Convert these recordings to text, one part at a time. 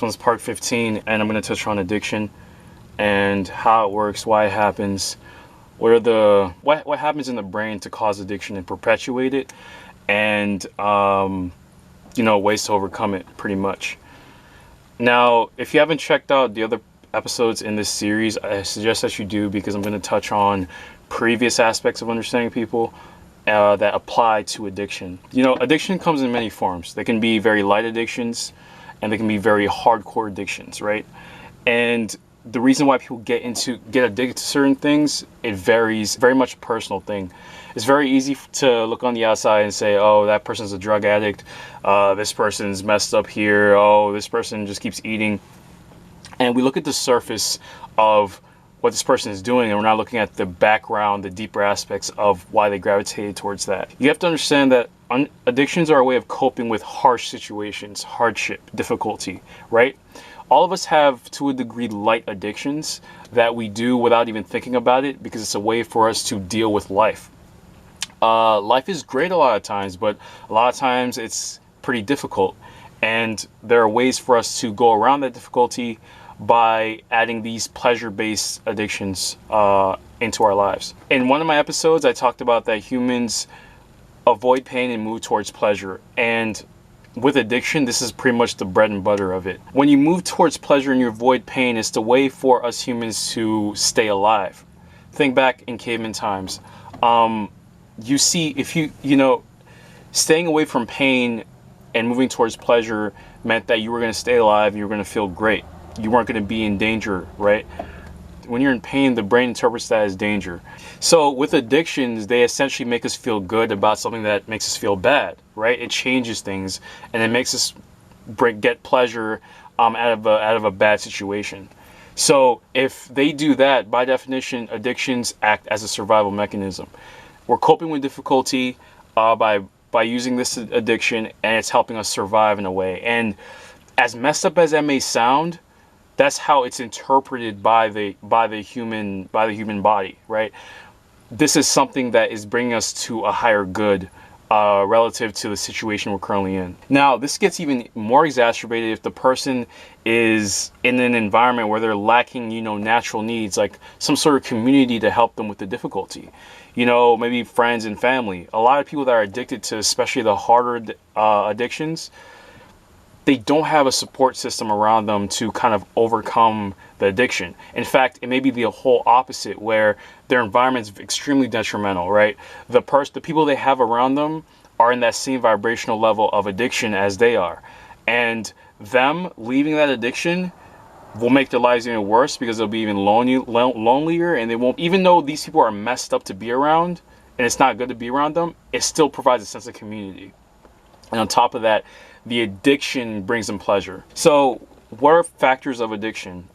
This one's part 15, and I'm going to touch on addiction and how it works, why it happens, what happens in the brain to cause addiction and perpetuate it, and ways to overcome it, pretty much. Now, if you haven't checked out the other episodes in this series, I suggest that you do, because I'm going to touch on previous aspects of understanding people that apply to addiction. Addiction comes in many forms. They can be very light addictions, and they can be very hardcore addictions, right? And the reason why people get addicted to certain things, it varies, very much a personal thing. It's very easy to look on the outside and say, oh, that person's a drug addict, this person's messed up here, oh, this person just keeps eating. And we look at the surface of what this person is doing, and we're not looking at the background, the deeper aspects of why they gravitated towards that. You have to understand that addictions are a way of coping with harsh situations, hardship, difficulty, right? All of us have, to a degree, light addictions that we do without even thinking about it, because it's a way for us to deal with life. Life is great a lot of times, but a lot of times it's pretty difficult. And there are ways for us to go around that difficulty by adding these pleasure-based addictions into our lives. In one of my episodes, I talked about that humans avoid pain and move towards pleasure. And with addiction, this is pretty much the bread and butter of it. When you move towards pleasure and you avoid pain, it's the way for us humans to stay alive. Think back in caveman times. You see, if staying away from pain and moving towards pleasure meant that you were going to stay alive, you were going to feel great. You weren't going to be in danger, right? When you're in pain, the brain interprets that as danger. So with addictions, they essentially make us feel good about something that makes us feel bad, right? It changes things, and it makes us get pleasure out of a bad situation. So if they do that, by definition, addictions act as a survival mechanism. We're coping with difficulty by using this addiction, and it's helping us survive in a way. And as messed up as that may sound, that's how it's interpreted by the human body, right? This is something that is bringing us to a higher good relative to the situation we're currently in. Now, this gets even more exacerbated if the person is in an environment where they're lacking, natural needs, like some sort of community to help them with the difficulty. Maybe friends and family. A lot of people that are addicted to, especially the harder addictions, they don't have a support system around them to kind of overcome the addiction. In fact, it may be the whole opposite, where their environment is extremely detrimental, right? The people they have around them are in that same vibrational level of addiction as they are. And them leaving that addiction will make their lives even worse, because they'll be even lonelier, and they won't, even though these people are messed up to be around and it's not good to be around them, it still provides a sense of community. And on top of that, the addiction brings them pleasure. So what are factors of addiction?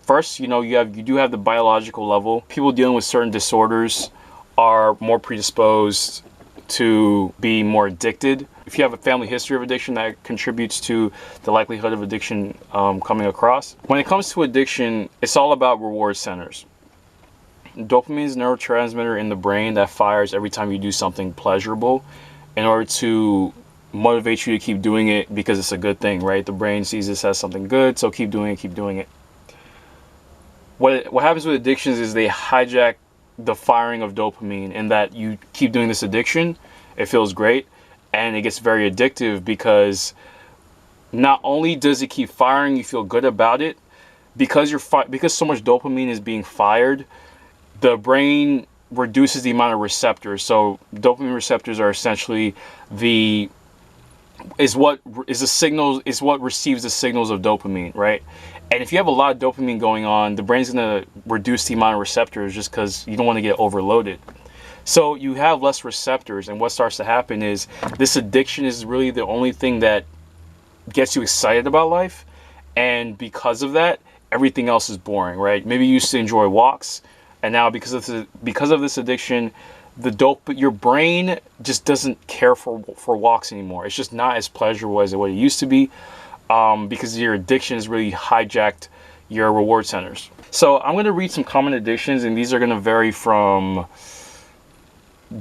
First, you do have the biological level. People dealing with certain disorders are more predisposed to be more addicted. If you have a family history of addiction, that contributes to the likelihood of addiction coming across. When it comes to addiction, it's all about reward centers. Dopamine is a neurotransmitter in the brain that fires every time you do something pleasurable in order to motivate you to keep doing it, because it's a good thing, right? The brain sees this as something good, so keep doing it. What happens with addictions is they hijack the firing of dopamine, in that you keep doing this addiction, it feels great, and it gets very addictive, because not only does it keep firing, you feel good about it, because so much dopamine is being fired, the brain reduces the amount of receptors. So dopamine receptors are essentially what receives the signals of dopamine, right? And if you have a lot of dopamine going on, the brain's going to reduce the amount of receptors, just because you don't want to get overloaded. So you have less receptors, and what starts to happen is this addiction is really the only thing that gets you excited about life, and because of that, everything else is boring, right? Maybe you used to enjoy walks, and now because of this addiction, your brain just doesn't care for walks anymore. It's just not as pleasurable as what it used to be, because your addiction has really hijacked your reward centers. So I'm going to read some common addictions, and these are going to vary from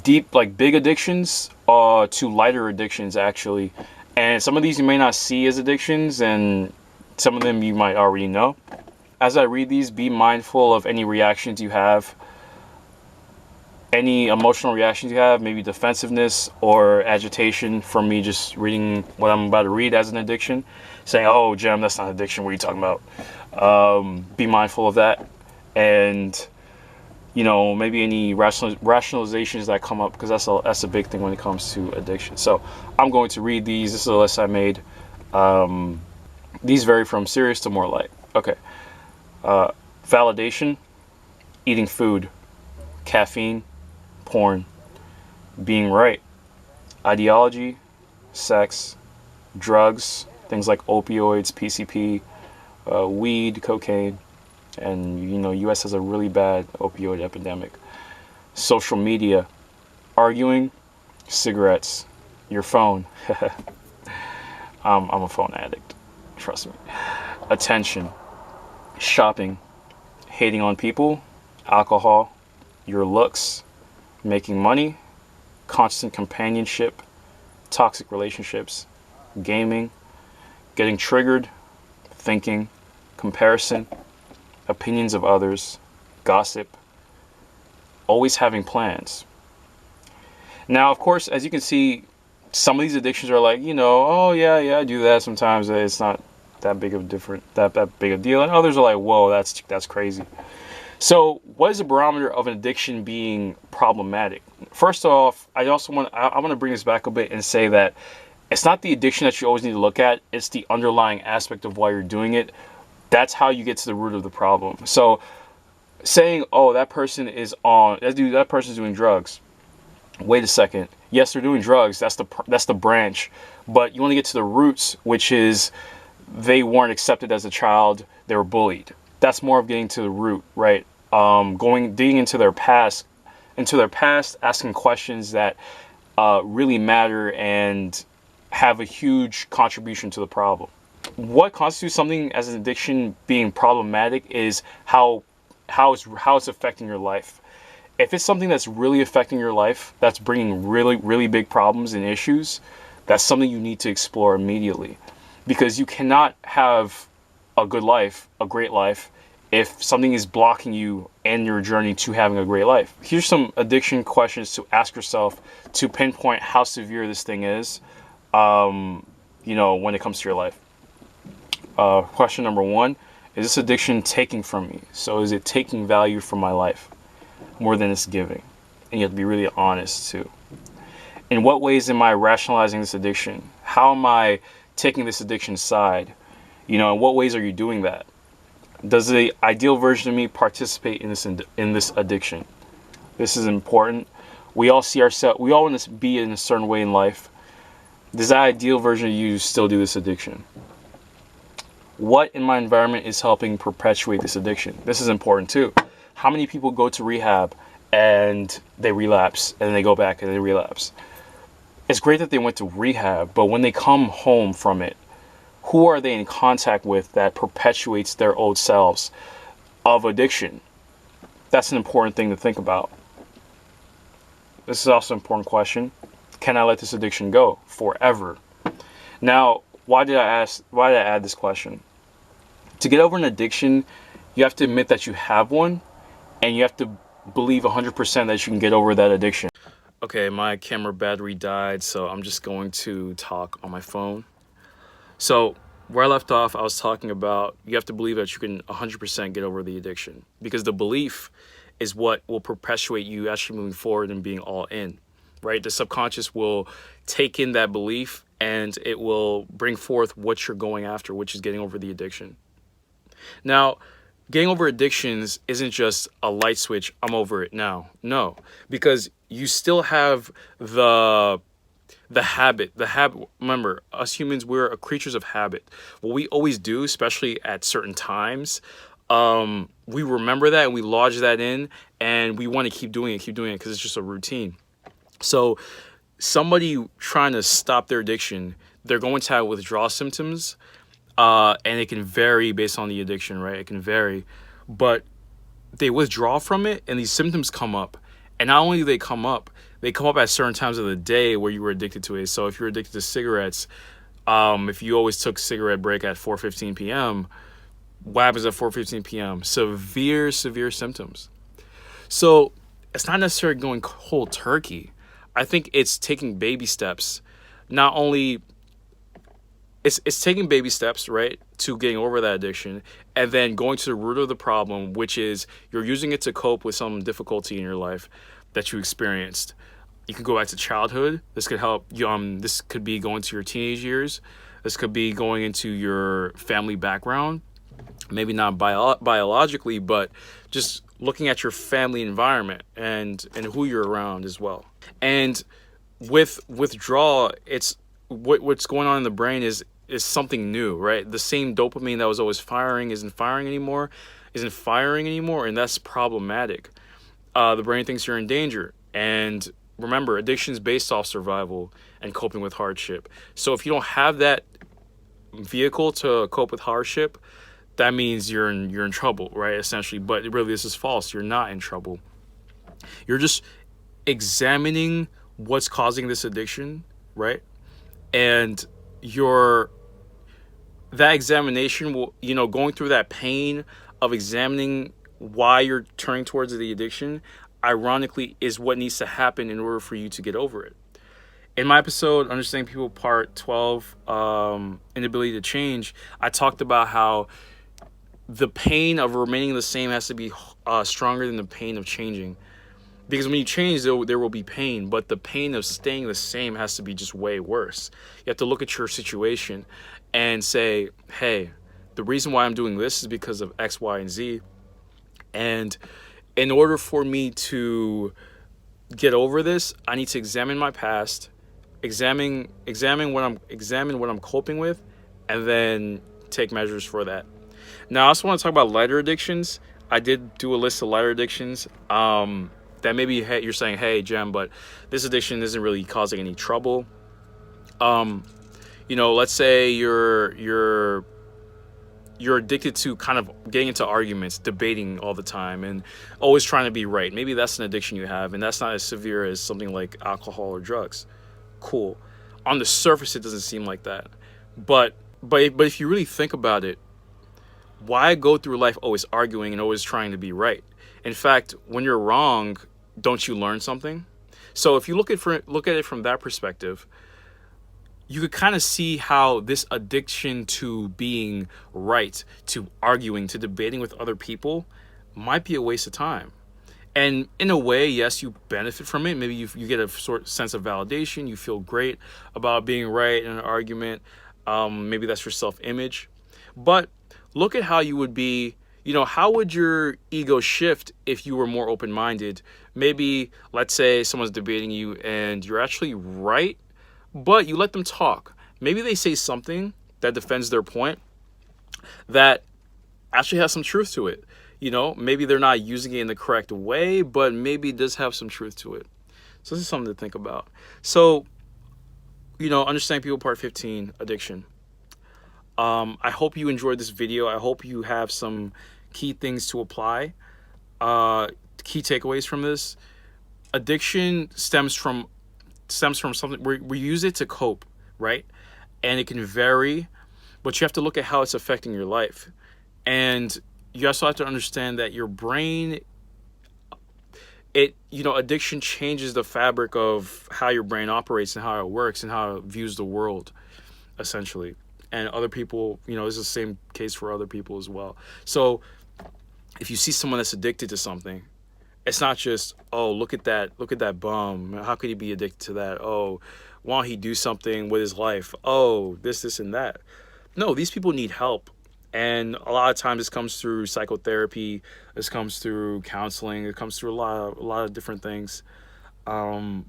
deep, like big addictions, to lighter addictions, actually. And some of these you may not see as addictions, and Some of them you might already know. As I read these, be mindful of any reactions you have, any emotional reactions you have, maybe defensiveness or agitation from me just reading what I'm about to read as an addiction. Saying, oh, Jem, that's not addiction. What are you talking about? Be mindful of that. And, maybe any rationalizations that come up, because that's a big thing when it comes to addiction. So I'm going to read these. This is a list I made. These vary from serious to more light. Okay. Validation, eating food, caffeine, porn, being right, ideology, sex, drugs, things like opioids, PCP, weed, cocaine, and U.S. has a really bad opioid epidemic. Social media, arguing, cigarettes, your phone. I'm a phone addict, trust me. Attention, shopping, hating on people, alcohol, your looks, making money, constant companionship, toxic relationships, gaming, getting triggered, thinking, comparison, opinions of others, gossip, always having plans. Now, of course, as you can see, some of these addictions are like, oh yeah, I do that sometimes. It's not that big of that big a deal. And others are like, whoa, that's crazy. So what is the barometer of an addiction being problematic? First off, I want to bring this back a bit and say that it's not the addiction that you always need to look at. It's the underlying aspect of why you're doing it. That's how you get to the root of the problem. So saying, oh, that person's doing drugs. Wait a second. Yes, they're doing drugs. That's the branch. But you want to get to the roots, which is they weren't accepted as a child. They were bullied. That's more of getting to the root, right? Digging into their past, asking questions that really matter and have a huge contribution to the problem. What constitutes something as an addiction being problematic is how it's affecting your life. If it's something that's really affecting your life, that's bringing really, really big problems and issues, that's something you need to explore immediately. Because you cannot have a good life, a great life, if something is blocking you and your journey to having a great life. Here's some addiction questions to ask yourself to pinpoint how severe this thing is, when it comes to your life. Question number 1, is this addiction taking from me? So is it taking value from my life more than it's giving? And you have to be really honest too. In what ways am I rationalizing this addiction? How am I taking this addiction aside? In what ways are you doing that? Does the ideal version of me participate in this addiction? This is important. We all want to be in a certain way in life. Does that ideal version of you still do this addiction? What in my environment is helping perpetuate this addiction? This is important too. How many people go to rehab and they relapse and then they go back and they relapse? It's great that they went to rehab, but when they come home from it, who are they in contact with that perpetuates their old selves of addiction? That's an important thing to think about. This is also an important question. Can I let this addiction go forever? Now, why did I add this question? To get over an addiction, you have to admit that you have one, and you have to believe 100% that you can get over that addiction. Okay, my camera battery died, so I'm just going to talk on my phone. So where I left off, I was talking about you have to believe that you can 100% get over the addiction, because the belief is what will perpetuate you actually moving forward and being all in, right? The subconscious will take in that belief and it will bring forth what you're going after, which is getting over the addiction. Now, getting over addictions isn't just a light switch, I'm over it now. No, because you still have the habit. Remember, us humans, we're creatures of habit. What we always do, especially at certain times, we remember that and we lodge that in, and we want to keep doing it because it's just a routine. So somebody trying to stop their addiction, they're going to have withdrawal symptoms, and it can vary based on the addiction, right? It can vary, but they withdraw from it and these symptoms come up. And not only do they come up at certain times of the day where you were addicted to it. So if you're addicted to cigarettes, If you always took cigarette break at 4:15 p.m., what happens at 4:15 p.m.? Severe symptoms. So it's not necessarily going cold turkey. I think it's taking baby steps. Not only it's taking baby steps, right, to getting over that addiction, and then going to the root of the problem, which is you're using it to cope with some difficulty in your life that you experienced. You can go back to childhood. This could help you. This could be going to your teenage years. This could be going into your family background. Maybe not biologically, but just looking at your family environment and who you're around as well. And with withdrawal, it's what's going on in the brain is something new, right? The same dopamine that was always firing isn't firing anymore, and that's problematic. The brain thinks you're in danger. And remember, addiction is based off survival and coping with hardship. So if you don't have that vehicle to cope with hardship, that means you're in trouble, right? Essentially. But really, this is false. You're not in trouble. You're just examining what's causing this addiction, right? And that examination will, going through that pain of examining why you're turning towards the addiction, ironically, is what needs to happen in order for you to get over it. In my episode, Understanding People Part 12, Inability to Change, I talked about how the pain of remaining the same has to be stronger than the pain of changing. Because when you change, there will be pain, but the pain of staying the same has to be just way worse. You have to look at your situation and say, hey, the reason why I'm doing this is because of X, Y, and Z. And in order for me to get over this, I need to examine my past, examine what I'm coping with, and then take measures for that. Now, I also want to talk about lighter addictions. I did do a list of lighter addictions. That maybe you're saying, hey, Jem, but this addiction isn't really causing any trouble. Let's say you're addicted to kind of getting into arguments, debating all the time, and always trying to be right. Maybe that's an addiction you have, and that's not as severe as something like alcohol or drugs. Cool. On the surface, it doesn't seem like that. But if you really think about it, why go through life always arguing and always trying to be right? In fact, when you're wrong, don't you learn something? So if you look at it from that perspective, you could kind of see how this addiction to being right, to arguing, to debating with other people might be a waste of time. And in a way, yes, you benefit from it. Maybe you get a sort of sense of validation. You feel great about being right in an argument. Maybe that's your self-image. But look at how you would be. How would your ego shift if you were more open-minded? Maybe, let's say someone's debating you and you're actually right, but you let them talk. Maybe they say something that defends their point that actually has some truth to it. Maybe they're not using it in the correct way, but maybe it does have some truth to it. So this is something to think about. So, Understanding People Part 15, Addiction. I hope you enjoyed this video. I hope you have some key things to apply. Key takeaways from this. Addiction stems from something we use it to cope, right? And it can vary, but you have to look at how it's affecting your life. And you also have to understand that your brain, addiction changes the fabric of how your brain operates and how it works and how it views the world, essentially. And other people, it's the same case for other people as well. So if you see someone that's addicted to something, it's not just, oh, look at that bum. How could he be addicted to that? Oh, why don't he do something with his life? Oh, this, and that. No, these people need help. And a lot of times this comes through psychotherapy. This comes through counseling. It comes through a lot of different things. But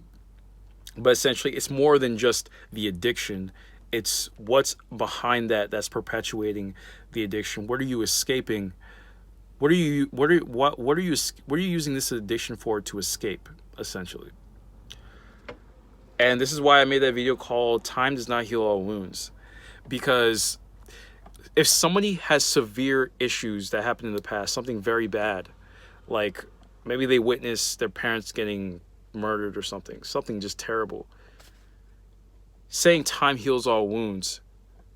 essentially, it's more than just the addiction. It's what's behind that's perpetuating the addiction. What are you escaping? What are you using this addiction for to escape, essentially? And this is why I made that video called Time Does Not Heal All Wounds. Because if somebody has severe issues that happened in the past, something very bad, like maybe they witnessed their parents getting murdered or something just terrible, saying time heals all wounds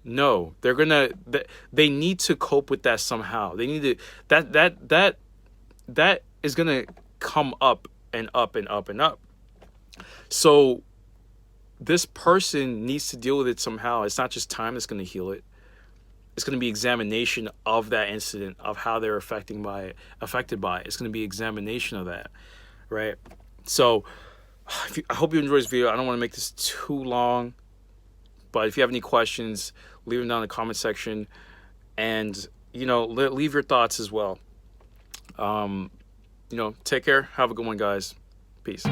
No, they need to cope with that somehow. They need to, that is gonna come up and up and up and up. So this person needs to deal with it somehow. It's not just time that's gonna heal it. It's gonna be examination of that incident, of how they're affected by it. It's gonna be examination of that, right? So I hope you enjoyed this video. I don't want to make this too long, but if you have any questions, leave them down in the comment section, and leave your thoughts as well. Take care. Have a good one, guys. Peace.